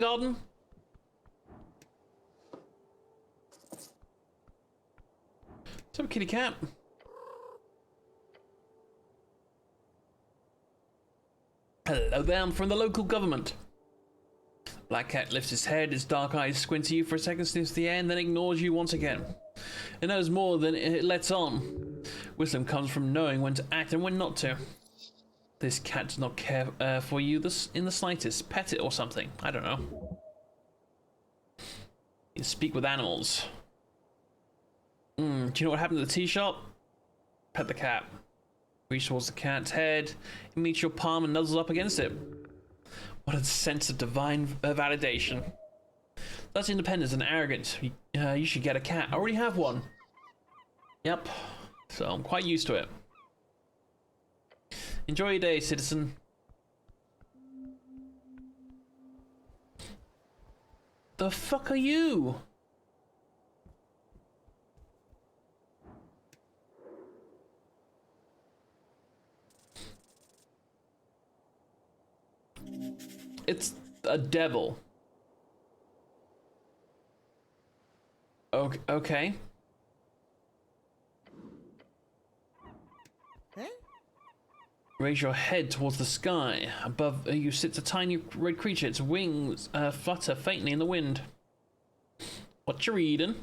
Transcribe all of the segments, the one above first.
garden? What's up, kitty cat? Hello there, I'm from the local government. Black cat lifts his head, its dark eyes squint at you for a second, sniffs the air, and then ignores you once again. It knows more than it lets on. Wisdom comes from knowing when to act and when not to. This cat does not care for you in the slightest. Pet it or something. I don't know. You speak with animals. Do you know what happened to the tea shop? Pet the cat. Reach towards the cat's head. It meets your palm and nuzzles up against it. What a sense of divine validation. That's independent and arrogant. You should get a cat. I already have one. Yep. So I'm quite used to it. Enjoy your day, citizen. The fuck are you? It's a devil. Okay. Raise your head towards the sky. Above you sits a tiny red creature. Its wings flutter faintly in the wind. What you reading?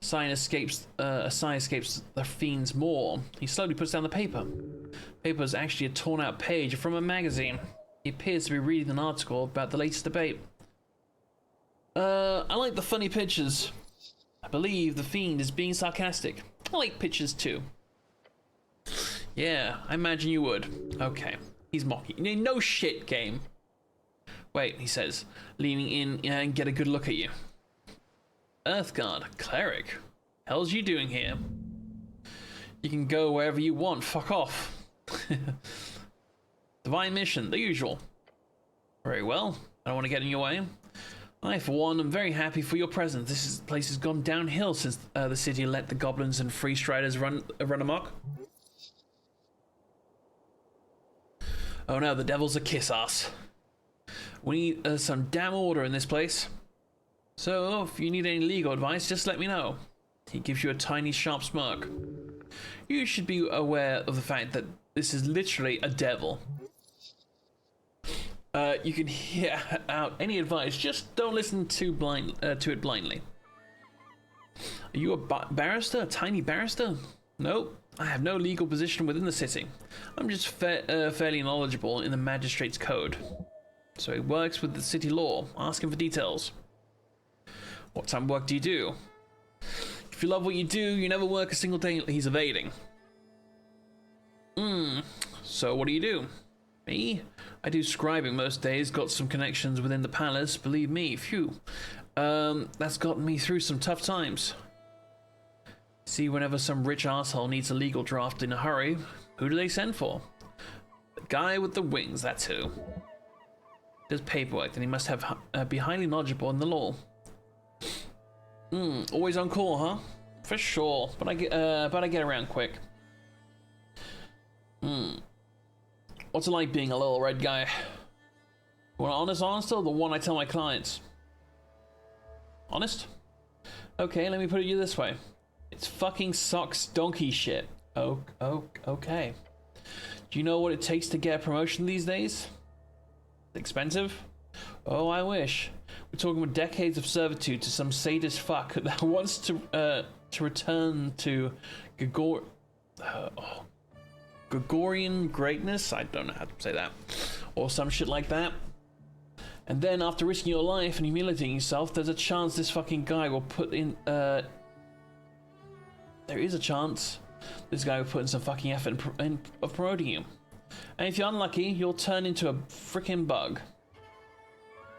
A sigh escapes the fiend's maw. He slowly puts down the paper. Paper is actually a torn out page from a magazine. He appears to be reading an article about the latest debate. I like the funny pictures. I believe the fiend is being sarcastic. I like pictures too. Yeah, I imagine you would. Okay, he's mocking. No shit, game. Wait, he says, leaning in and get a good look at you. Earthguard, cleric. Hell's you doing here? You can go wherever you want. Fuck off. Divine mission, the usual. Very well. I don't want to get in your way. I, for one, am very happy for your presence. This place has gone downhill since the city let the goblins and free striders run amok. Oh no, the devil's a kiss ass. We need some damn order in this place. So, if you need any legal advice, just let me know. He gives you a tiny, sharp smirk. You should be aware of the fact that this is literally a devil. You can hear out any advice, just don't listen to it blindly. Are you a barrister? A tiny barrister? Nope. I have no legal position within the city. I'm just fairly knowledgeable in the magistrate's code. So he works with the city law. Ask him for details. What time of work do you do? If you love what you do, you never work a single day. He's evading. So what do you do? Me? I do scribing most days. Got some connections within the palace. Believe me, phew. That's gotten me through some tough times. See, whenever some rich asshole needs a legal draft in a hurry, who do they send for? The guy with the wings, that's who. Does paperwork, then he must have be highly knowledgeable in the law. Always on call, huh? For sure, but I get around quick. What's it like being a little red guy? You want an honest answer, or the one I tell my clients? Honest? Okay, let me put it this way. It's fucking sucks donkey shit. Okay. Do you know what it takes to get a promotion these days? Expensive? Oh, I wish. We're talking about decades of servitude to some sadist fuck that wants to return to Gregorian greatness? I don't know how to say that. Or some shit like that. And then after risking your life and humiliating yourself, there's a chance this fucking guy will put in, there is a chance this guy will put in some fucking effort of promoting you. And if you're unlucky, you'll turn into a freaking bug.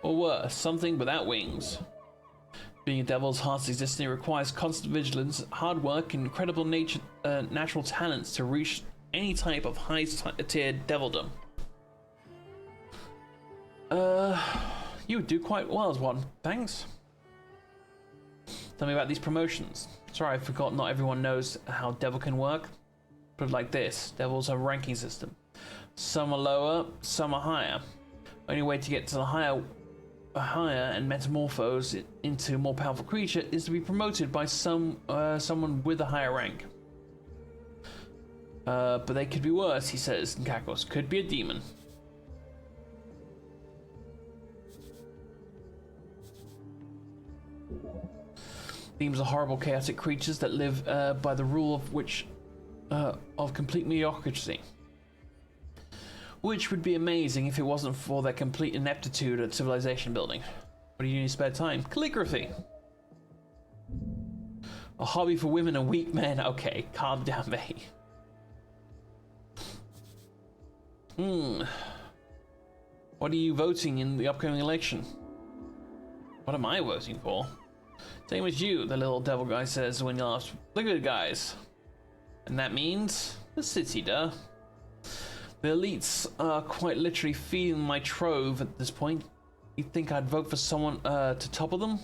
Or worse, something without wings. Being a devil's heart's existence requires constant vigilance, hard work, and incredible natural talents to reach any type of high-tier devilldom. You would do quite well as one. Thanks. Tell me about these promotions. Sorry, I forgot not everyone knows how devil can work. Put it like this, devils have a ranking system. Some are lower, some are higher. Only way to get to the higher higher and metamorphose it into a more powerful creature is to be promoted by someone with a higher rank. But they could be worse, he says, and cackles. Could be a demon. Demons are horrible, chaotic creatures that live by the rule of complete mediocrity. Which would be amazing if it wasn't for their complete ineptitude at civilization building. What do you do in your spare time? Calligraphy. A hobby for women and weak men. Okay, calm down, mate. What are you voting in the upcoming election? What am I voting for? Same as you, the little devil guy says when you ask the good guys. And that means the city, duh. The elites are quite literally feeding my trove at this point. You'd think I'd vote for someone to topple them?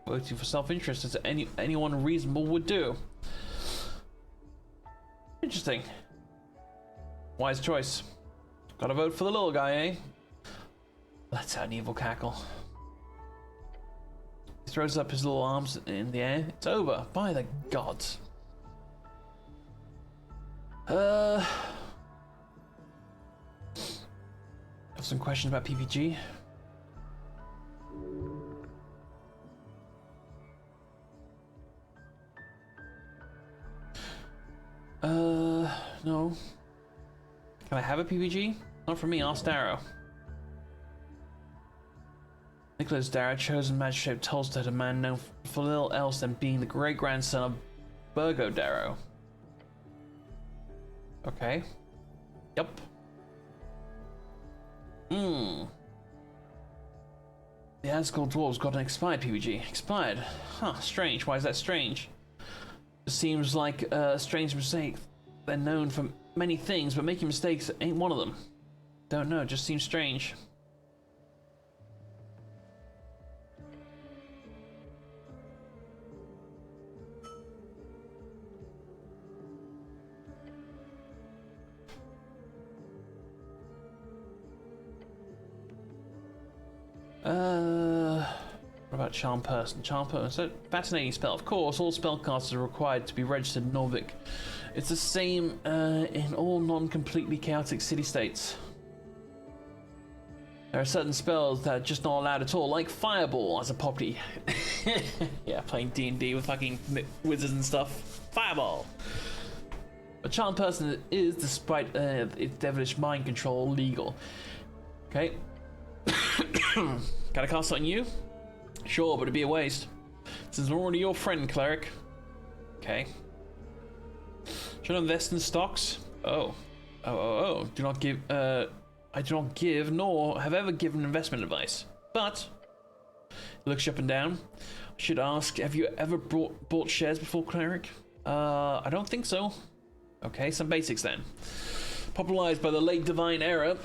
Voting for self-interest as anyone reasonable would do. Interesting. Wise choice. Gotta vote for the little guy, eh? Let's out an evil cackle. He throws up his little arms in the air. It's over, by the gods. Have some questions about PPG. No. Can I have a PPG? Not for me, ask Darrow. Nicholas Darrow, chosen magistrate of Tolstead, a man known for little else than being the great-grandson of Burgo Darrow. Okay. Yup. The Asgore Dwarves got an expired PPG. Expired? Huh, strange. Why is that strange? It seems like a strange mistake. They're known for many things, but making mistakes ain't one of them. Don't know, just seems strange. What about Charm Person? Charm Person, so fascinating spell. Of course, all spellcasters are required to be registered in Norvik. It's the same in all non-completely chaotic city-states. There are certain spells that are just not allowed at all, like Fireball as a property. Yeah, playing D&D with fucking wizards and stuff. Fireball! But Charm Person is, despite its devilish mind control, legal. Okay. Can I cast it on you? Sure, but it'd be a waste. Since I'm already your friend, cleric. Okay. Should I invest in stocks? Oh. Do not give, I do not give, nor have ever given investment advice. But, he looks you up and down. I should ask, have you ever bought shares before, cleric? I don't think so. Okay, some basics then. Popularized by the late Divine Era,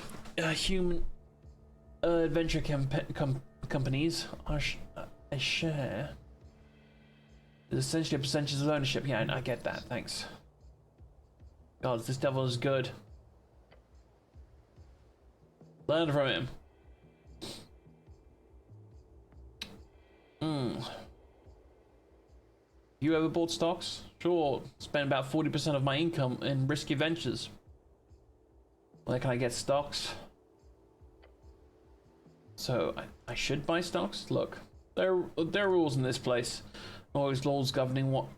human adventure companies are a share is essentially a percentage of ownership. Yeah, I get that. Thanks. God, this devil is good. Learn from him. You ever bought stocks? Sure. Spent about 40% of my income in risky ventures. Where can I get stocks? So, I should buy stocks? Look, there are rules in this place. Always laws governing what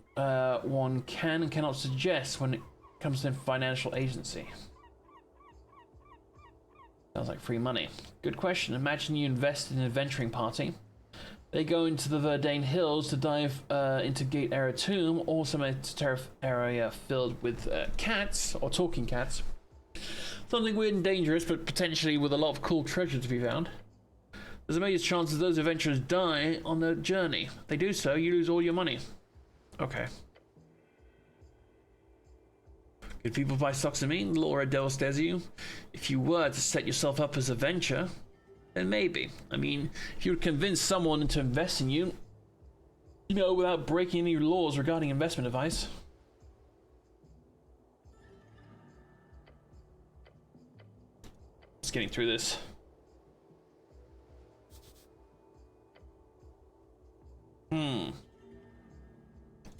one can and cannot suggest when it comes to financial agency. Sounds like free money. Good question. Imagine you invest in an adventuring party. They go into the Verdane Hills to dive into Gate Era Tomb or some esoteric area filled with cats, or talking cats. Something weird and dangerous, but potentially with a lot of cool treasure to be found. There's a major chance that those adventurers die on their journey. If they do so, you lose all your money. Okay. Good people buy stocks in me? The little red devil stares at you. If you were to set yourself up as a venture, then maybe. I mean, if you would convince someone to invest in you, you know, without breaking any laws regarding investment advice. Just getting through this.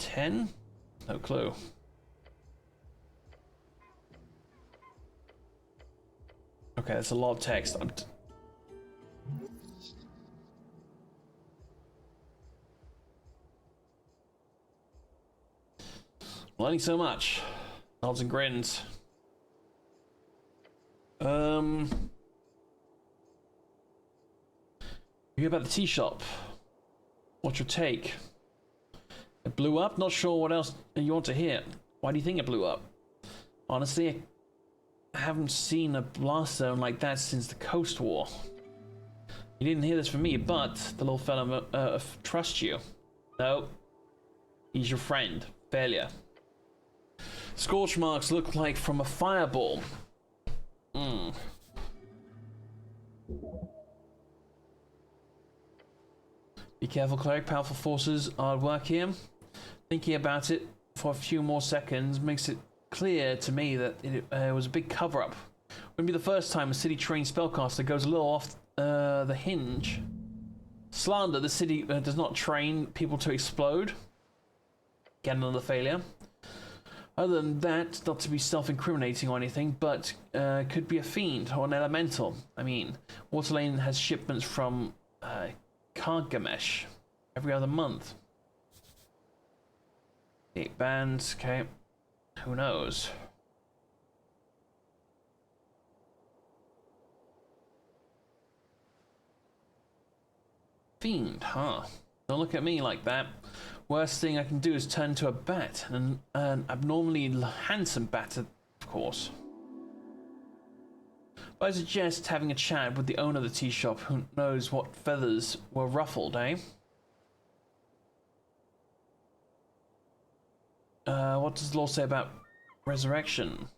10? No clue. Okay, that's a lot of text. Learning so much. Nods and grins. You hear about the tea shop? What's your take? It blew up? Not sure what else you want to hear. Why do you think it blew up? Honestly, I haven't seen a blast zone like that since the Coast War. You didn't hear this from me, but the little fella trusts you. No. He's your friend. Failure. Scorch marks look like from a fireball. Be careful, cleric. Powerful forces are at work here. Thinking about it for a few more seconds makes it clear to me that it was a big cover-up. Wouldn't be the first time a city-trained spellcaster goes a little off the hinge. Slander, the city does not train people to explode. Get another failure. Other than that, not to be self-incriminating or anything, but could be a fiend or an elemental. I mean, Waterlane has shipments from Kargamesh every other month. 8 bands, okay. Who knows? Fiend, huh? Don't look at me like that. Worst thing I can do is turn to a bat, an abnormally handsome bat, of course. But I suggest having a chat with the owner of the tea shop. Who knows what feathers were ruffled, eh? What does the law say about resurrection?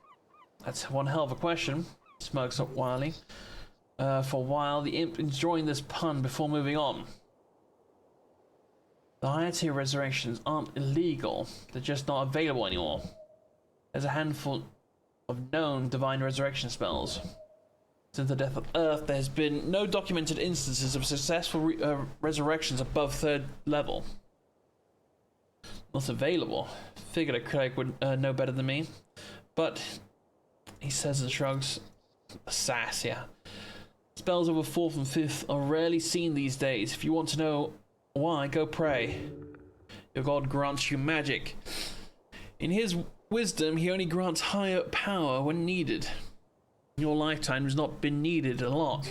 That's one hell of a question. Smirks up wildly. For a while, the imp enjoying this pun before moving on. The higher tier resurrections aren't illegal, they're just not available anymore. There's a handful of known divine resurrection spells. Since the death of Earth, there has been no documented instances of successful resurrections above 3rd level. Not available. Figured a cleric would know better than me. But, he says and shrugs. Sass, yeah. Spells over 4th and 5th are rarely seen these days. If you want to know why, go pray. Your god grants you magic. In his wisdom, he only grants higher power when needed. Your lifetime has not been needed a lot.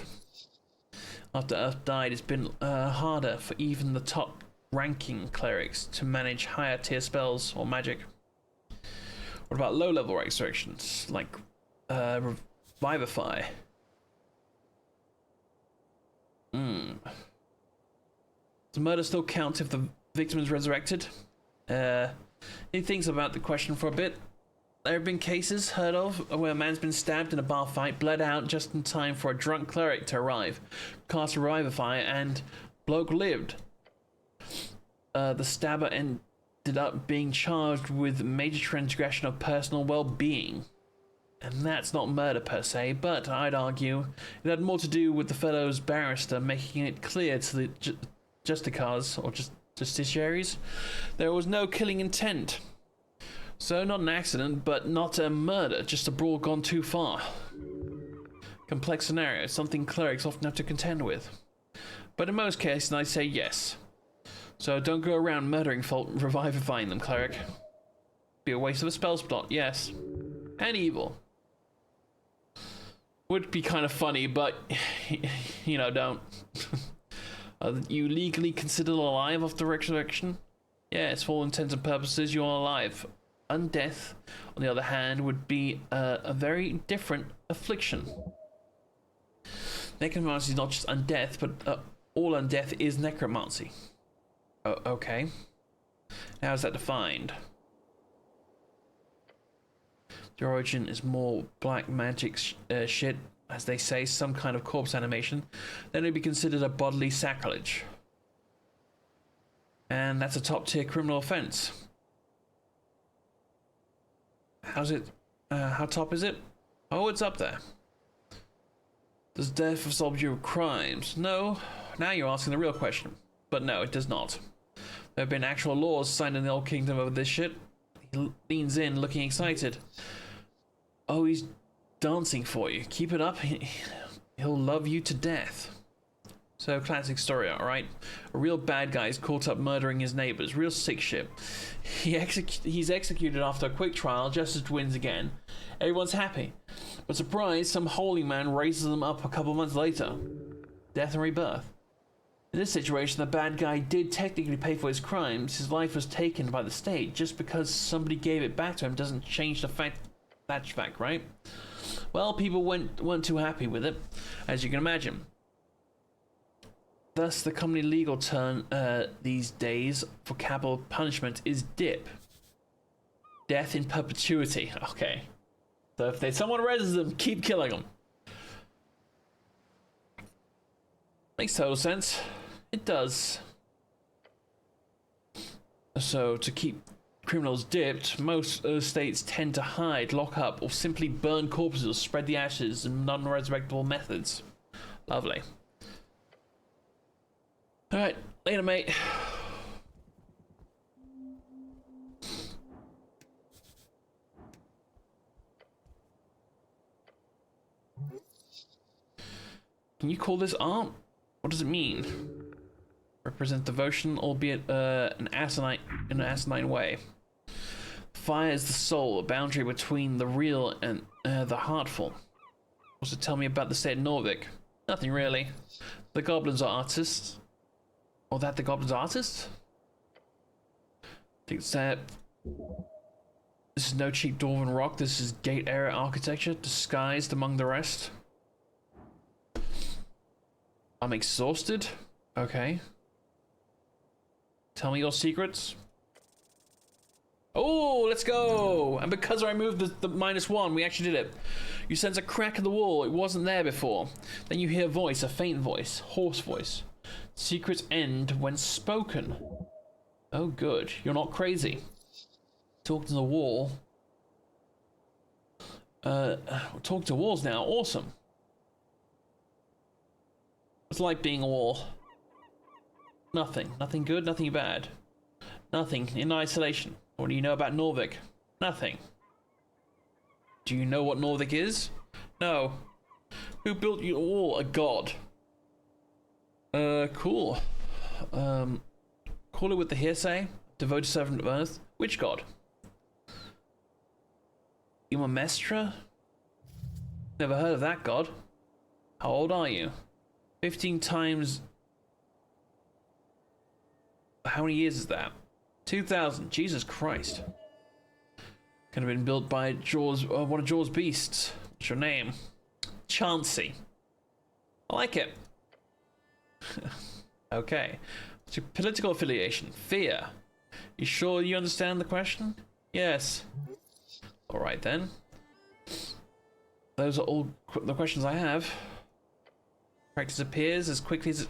After Earth died, it's been harder for even the top ranking clerics to manage higher tier spells or magic. What about low level resurrections, like Revivify? Does murder still count if the victim is resurrected? He thinks about the question for a bit. There have been cases heard of where a man's been stabbed in a bar fight, bled out just in time for a drunk cleric to arrive, cast a Revivify, and bloke lived. The stabber ended up being charged with major transgression of personal well-being. And that's not murder per se, but I'd argue it had more to do with the fellow's barrister making it clear to the justicars, or justiciaries, there was no killing intent. So not an accident, but not a murder, just a brawl gone too far. Complex scenario, something clerics often have to contend with. But in most cases, I'd say yes. So don't go around murdering folk, revivifying them, cleric. Be a waste of a spell slot, yes. And evil. Would be kind of funny, but, you know, don't. Are you legally considered alive after resurrection? Yes, for all intents and purposes, you are alive. Undeath, on the other hand, would be a very different affliction. Necromancy is not just undeath, but all undeath is necromancy. Okay. How is that defined? The origin is more black magic shit, as they say, some kind of corpse animation, then it'd be considered a bodily sacrilege. And that's a top tier criminal offense. How's it? How top is it? Oh, it's up there. Does death absolve you of crimes? No. Now you're asking the real question. But no, it does not. There have been actual laws signed in the Old Kingdom over this shit. He leans in, looking excited. Oh, he's dancing for you. Keep it up. He'll love you to death. So, classic story, alright? A real bad guy is caught up murdering his neighbors. Real sick shit. He's executed after a quick trial. Justice wins again. Everyone's happy. But surprise, some holy man raises them up a couple months later. Death and rebirth. In this situation, the bad guy did technically pay for his crimes. His life was taken by the state. Just because somebody gave it back to him doesn't change the fact. That's fact, right? Well, people weren't too happy with it, as you can imagine. Thus, the commonly legal term these days for capital punishment is DIP. Death in perpetuity. Okay. So if someone arrests them, keep killing them. Makes total sense. It does. So, to keep criminals dipped, most states tend to hide, lock up, or simply burn corpses or spread the ashes in non-resurrectable methods. Lovely. Alright, later, mate. Can you call this art? What does it mean? Represent devotion, albeit in an asinine way. Fire is the soul, a boundary between the real and the heartful. What's it tell me about the state of Norvik? Nothing really. The goblins are artists. Oh, that the goblins are artists? Think that this is no cheap dwarven rock. This is gate era architecture disguised among the rest. I'm exhausted. Okay. Tell me your secrets. Oh, let's go! And because I removed the -1, we actually did it. You sense a crack in the wall. It wasn't there before. Then you hear a voice, a faint voice, hoarse voice. Secrets end when spoken. Oh, good. You're not crazy. Talk to the wall. Talk to walls now. Awesome. It's like being a wall. Nothing. Nothing good, nothing bad. Nothing in isolation. What do you know about Norvik? Nothing. Do you know what Norvik is? No. Who built you all? A god. Cool. Call it with the hearsay. Devoted servant of Earth. Which god? Mestra? Never heard of that god. How old are you? 15 times... How many years is that? 2,000. Jesus Christ. Could have been built by Jaws, one of Jaws' beasts. What's your name? Chauncey. I like it. Okay. What's your political affiliation? Fear. You sure you understand the question? Yes. Alright then. Those are all the questions I have. Practice appears as quickly as...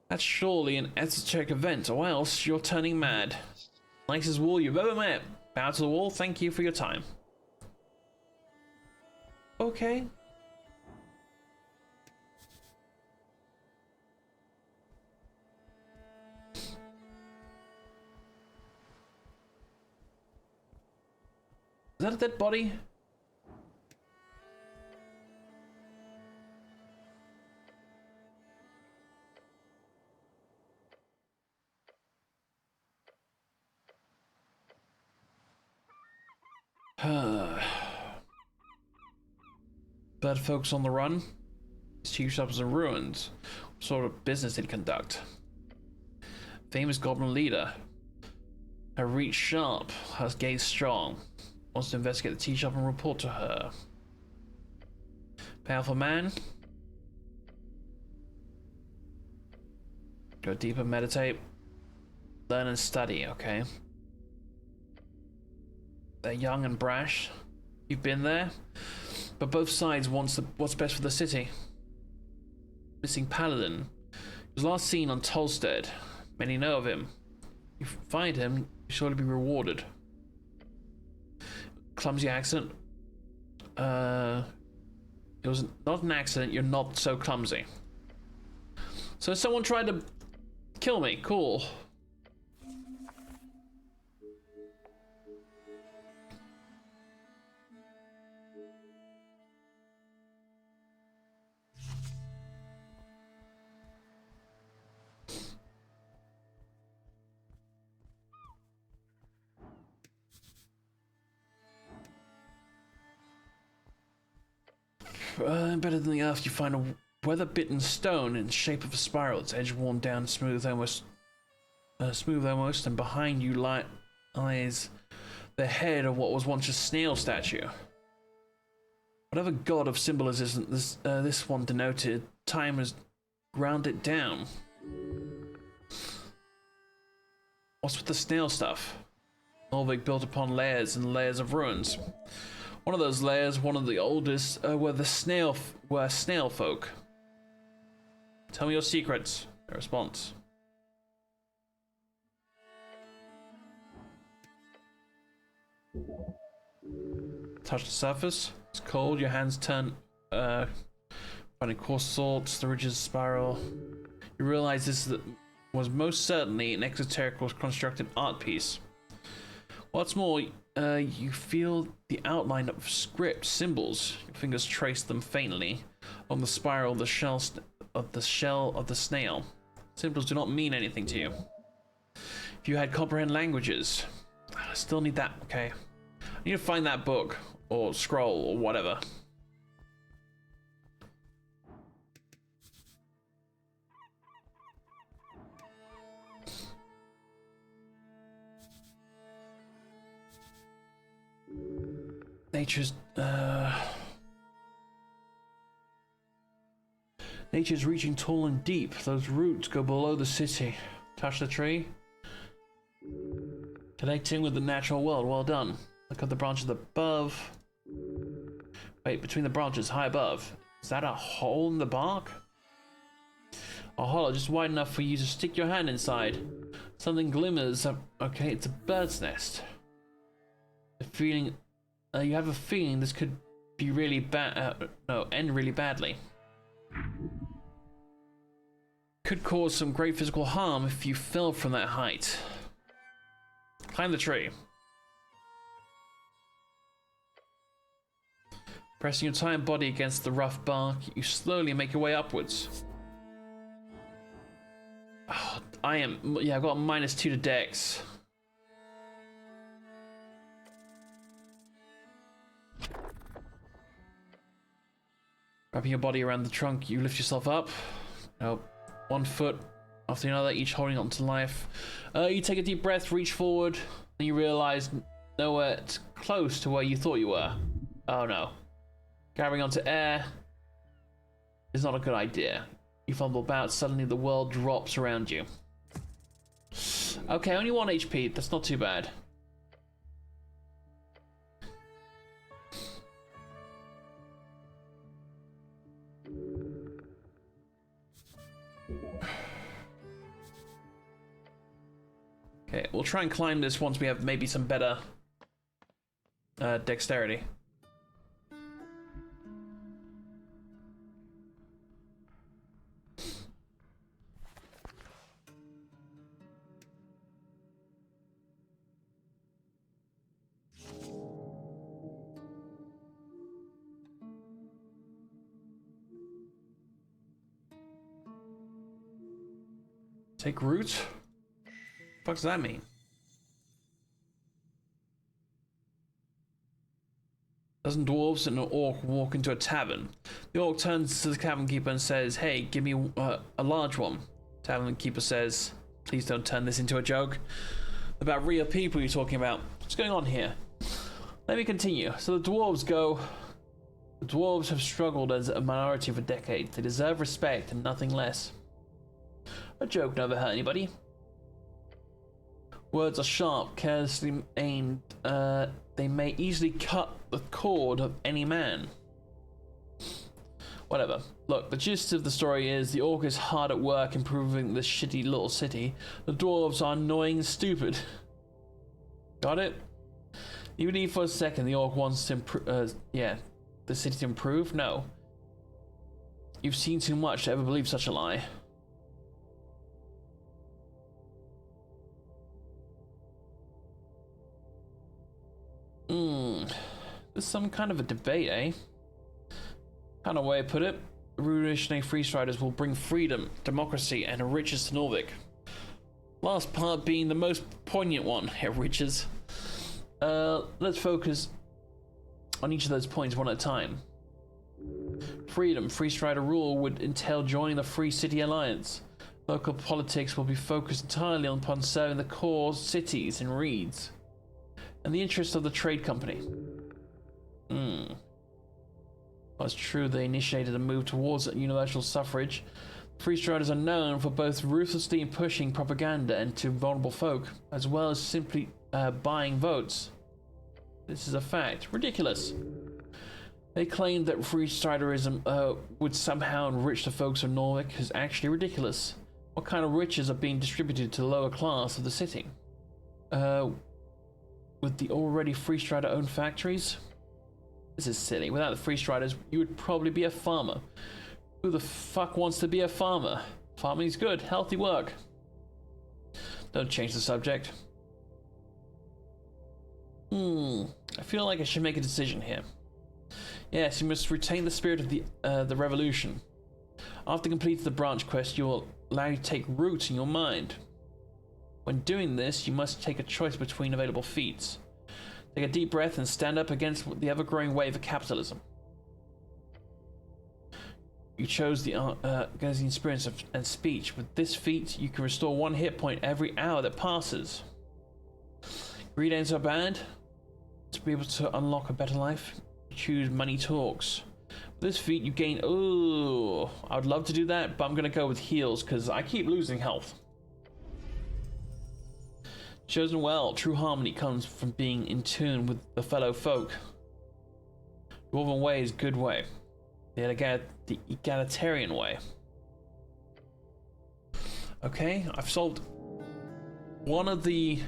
That's surely an esoteric event, or else you're turning mad. Nicest wall you've ever met. Bow to the wall, thank you for your time. Okay. Is that a dead body? Bad folks on the run. His chief shops are ruins. What sort of business he'd conduct? Famous goblin leader. Her reach sharp, her gaze strong. Wants to investigate the tea shop and report to her. Powerful man. Go deeper, meditate. Learn and study, okay. They're young and brash. You've been there. But both sides wants what's best for the city. Missing paladin. He was last seen on Tolstead. Many know of him. If you find him, you'll surely be rewarded. Clumsy accident. It was not an accident, you're not so clumsy. So someone tried to Kill me, cool. Better than the earth, you find a weather-bitten stone in the shape of a spiral. Its edge worn down, smooth almost, and behind you lies the head of what was once a snail statue. Whatever god of symbolism this one denoted, time has ground it down. What's with the snail stuff? Norvig built upon layers and layers of ruins. One of those layers, one of the oldest, were snail folk. Tell me your secrets. A response. Touch the surface. It's cold. Your hands turn, finding coarse salts. The ridges spiral. You realize this was most certainly an exoteric constructed art piece. What's more, you feel the outline of script symbols. Your fingers trace them faintly on the spiral of the shell of the snail. Symbols do not mean anything to you. If you had comprehend languages, I still need that. Okay, I need to find that book or scroll or whatever. Nature's reaching tall and deep. Those roots go below the city. Touch the tree. Connecting with the natural world. Well done. Look at the branches above. Wait, between the branches, high above. Is that a hole in the bark? A hollow just wide enough for you to stick your hand inside. Something glimmers. Okay, it's a bird's nest. You have a feeling this could be really bad. End really badly. Could cause some great physical harm if you fell from that height. Climb the tree. Pressing your entire body against the rough bark, you slowly make your way upwards. Oh, I've got a -2 to Dex. Wrapping your body around the trunk, you lift yourself up. Nope. One foot after another, each holding on to life. You take a deep breath, reach forward, and you realize nowhere close to where you thought you were. Oh no. Grabbing onto air is not a good idea. You fumble about, suddenly the world drops around you. Okay, only 1 HP, that's not too bad. Okay, we'll try and climb this once we have maybe some better dexterity. Take root? What does that mean? Dozen dwarves and an orc walk into a tavern. The orc turns to the tavern keeper and says, "Hey, give me a large one." Tavern keeper says, "Please don't turn this into a joke. About real people you're talking about. What's going on here?" Let me continue. So the dwarves go. The dwarves have struggled as a minority for decades. They deserve respect and nothing less. A joke never hurt anybody. Words are sharp, carelessly aimed. They may easily cut the cord of any man. Whatever. Look, the gist of the story is the orc is hard at work improving this shitty little city. The dwarves are annoying and stupid. Got it? You believe for a second the orc wants to improve, the city to improve? No. You've seen too much to ever believe such a lie. There's some kind of a debate, eh? Kind of way to put it. The revolutionary freestriders will bring freedom, democracy, and riches to Norvik. Last part being the most poignant one, riches. Let's focus on each of those points one at a time. Freedom, freestrider rule would entail joining the Free City Alliance. Local politics will be focused entirely upon serving the core cities and reeds, and the interests of the trade company. Well, it's true they initiated a move towards universal suffrage. Freestriders are known for both ruthlessly pushing propaganda into vulnerable folk, as well as simply buying votes. This is a fact. Ridiculous. They claimed that freestriderism would somehow enrich the folks of Norvik is actually ridiculous. What kind of riches are being distributed to the lower class of the city? With the already freestrider owned factories? This is silly. Without the freestriders, you would probably be a farmer. Who the fuck wants to be a farmer? Farming's good, healthy work. Don't change the subject. I feel like I should make a decision here. Yes, you must retain the spirit of the revolution. After completing the branch quest, you will allow you to take root in your mind. When doing this, you must take a choice between available feats. Take a deep breath and stand up against the ever-growing wave of capitalism. You chose the against the experience and speech. With this feat, you can restore 1 hit point every hour that passes. Greed ain't so bad. To be able to unlock a better life, choose money talks. With this feat, you gain. Ooh, I would love to do that, but I'm gonna go with heals because I keep losing health. Chosen well. True harmony comes from being in tune with the fellow folk. Dwarven way is good way. The egalitarian way. Okay, I've solved one of the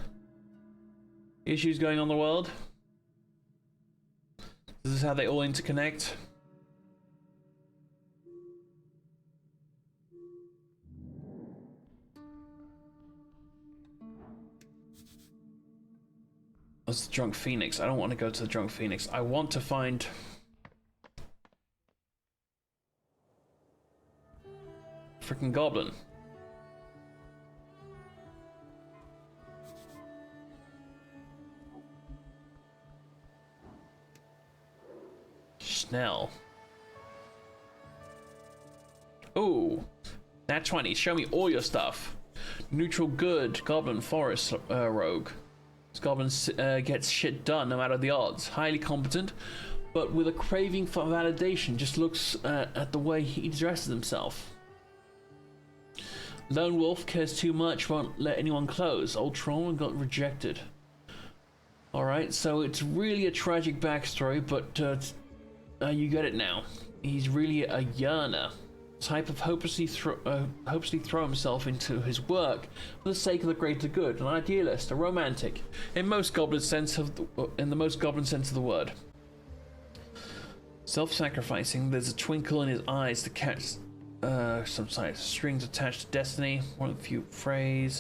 issues going on in the world. This is how they all interconnect. That's the Drunk Phoenix. I don't want to go to the Drunk Phoenix. I want to find freaking Goblin. Snell. Oh, nat 20. Show me all your stuff. Neutral good. Goblin forest rogue. This goblin gets shit done no matter the odds. Highly competent, but with a craving for validation. Just looks at the way he dresses himself. Lone wolf cares too much, won't let anyone close. Old Trollman got rejected. Alright, so it's really a tragic backstory, but you get it now. He's really a yearner. Type of hopelessly throw himself into his work for the sake of the greater good. An idealist, a romantic, in the most goblin sense of the word. Self-sacrificing. There's a twinkle in his eyes to catch some strings attached to destiny. One of the few phrase.